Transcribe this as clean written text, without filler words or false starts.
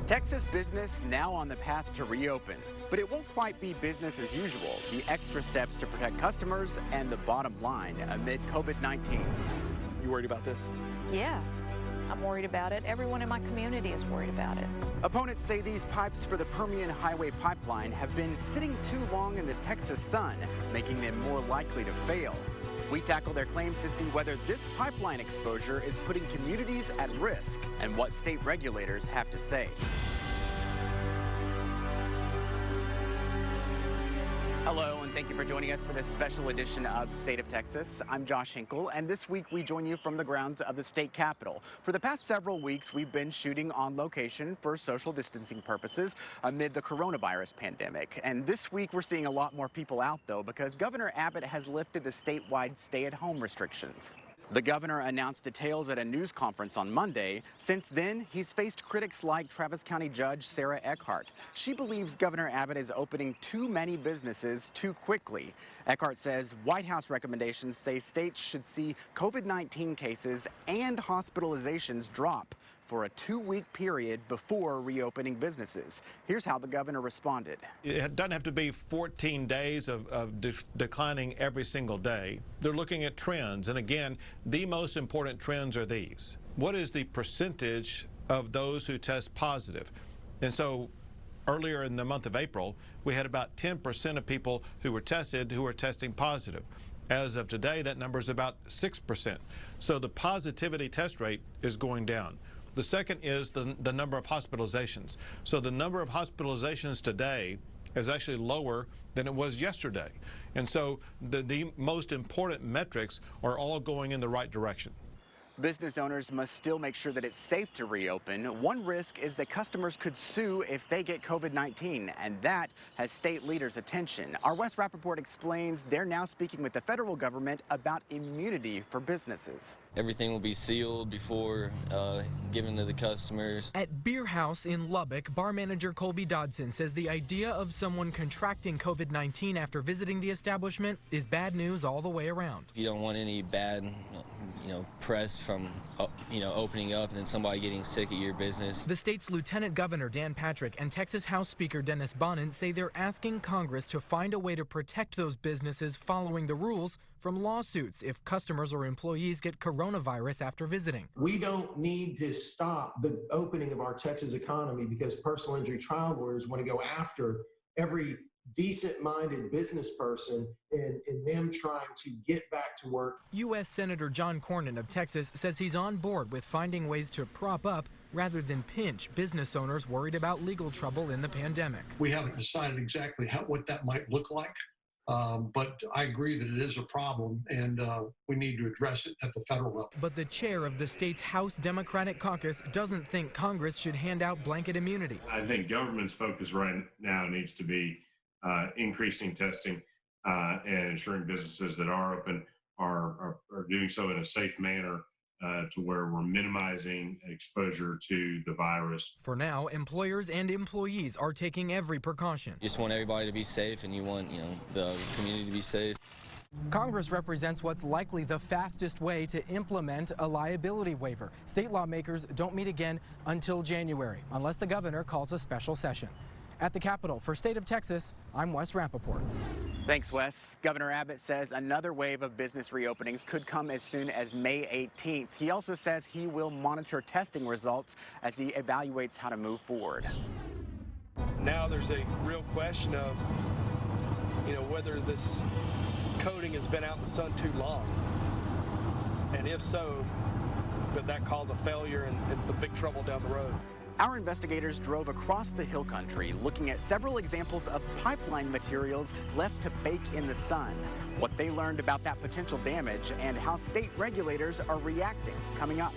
Texas business now on the path to reopen, but it won't quite be business as usual. The extra steps to protect customers and the bottom line amid COVID-19. You worried about this? Yes, I'm worried about it. Everyone in my community is worried about it. Opponents say these pipes for the Permian Highway pipeline have been sitting too long in the Texas sun, making them more likely to fail. We tackle their claims to see whether this pipeline exposure is putting communities at risk and what state regulators have to say. Hello, and thank you for joining us for this special edition of State of Texas. I'm Josh Hinkle, and this week we join you from the grounds of the state capitol. For the past several weeks, we've been shooting on location for social distancing purposes amid the coronavirus pandemic. And this week we're seeing a lot more people out, though, because Governor Abbott has lifted the statewide stay-at-home restrictions. The governor announced details at a news conference on Monday. Since then, he's faced critics like Travis County Judge Sarah Eckhart. She believes Governor Abbott is opening too many businesses too quickly. Eckhart says White House recommendations say states should see COVID-19 cases and hospitalizations drop for a 2-week period before reopening businesses. Here's how the governor responded. It doesn't have to be 14 days of declining every single day. They're looking at trends. And again, the most important trends are these. What is the percentage of those who test positive? And so earlier in the month of April, we had about 10% of people who were tested who were testing positive. As of today, that number is about 6%. So the positivity test rate is going down. The second is the number of hospitalizations. So the number of hospitalizations today is actually lower than it was yesterday. And so the most important metrics are all going in the right direction. Business owners must still make sure that it's safe to reopen. One risk is that customers could sue if they get COVID-19, and that has state leaders' attention. Our Wes Rappaport explains they're now speaking with the federal government about immunity for businesses. Everything will be sealed before given to the customers. At Bierhaus in Lubbock, bar manager Kolby Dodson says the idea of someone contracting COVID-19 after visiting the establishment is bad news all the way around. You don't want any bad, press from, opening up and then somebody getting sick at your business. The state's Lieutenant Governor Dan Patrick and Texas House Speaker Dennis Bonnen say they're asking Congress to find a way to protect those businesses following the rules from lawsuits if customers or employees get coronavirus after visiting. We don't need to stop the opening of our Texas economy because personal injury trial lawyers want to go after every decent-minded business person in them trying to get back to work. U.S. Senator John Cornyn of Texas says he's on board with finding ways to prop up rather than pinch business owners worried about legal trouble in the pandemic. We haven't decided exactly what that might look like, but I agree that it is a problem, and we need to address it at the federal level. But the chair of the state's House Democratic Caucus doesn't think Congress should hand out blanket immunity. I think government's focus right now needs to be increasing testing and ensuring businesses that are open are doing so in a safe manner to where we're minimizing exposure to the virus. For now, employers and employees are taking every precaution. You just want everybody to be safe, and you want the community to be safe. Congress represents what's likely the fastest way to implement a liability waiver. State lawmakers don't meet again until January, unless the governor calls a special session. At the Capitol for State of Texas, I'm Wes Rappaport. Thanks, Wes. Governor Abbott says another wave of business reopenings could come as soon as May 18th. He also says he will monitor testing results as he evaluates how to move forward. Now there's a real question of, whether this coating has been out in the sun too long. And if so, could that cause a failure and some big trouble down the road? Our investigators drove across the hill country looking at several examples of pipeline materials left to bake in the sun. What they learned about that potential damage and how state regulators are reacting coming up.